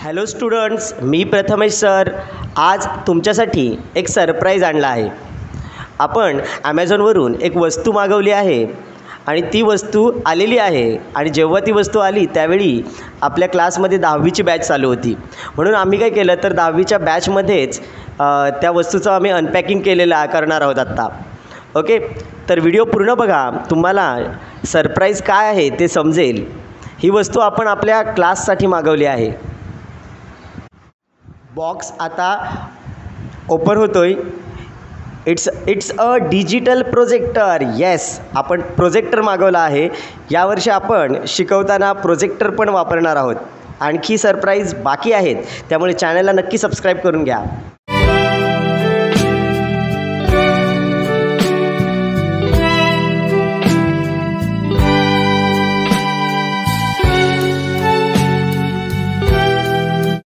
Hello students, मी Prathamesh sir आज तुमच्यासाठी एक सरप्राईज आणला आहे. आपण ॲमेझॉनवरून एक वस्तू मागवली आहे आणि ती वस्तू आलेली आहे आणि जेव्हा ती वस्तू आली त्यावेळी आपल्या क्लासमध्ये 10वीची बॅच चालू होती. म्हणून आम्ही काय केलं तर 10वीच्या बॅचमध्येच त्या वस्तूचं आम्ही अनपॅकिंग करणार आहोत आत्ता. ओके, तर व्हिडिओ पूर्ण बघा, तुम्हाला सरप्राईज काय आहे ते समजेल. ही वस्तू आपण आपल्या क्लाससाठी मागवली आहे. बॉक्स आता ओपन होतोय. It's a digital projector. Yes, आपण प्रोजेक्टर मागवला आहे. यावर्षी आपण शिकवताना प्रोजेक्टर पण वापरणार आहोत. आणखी सरप्राईज बाकी आहेत, त्यामुळे चॅनलला नक्की सबस्क्राईब करून घ्या.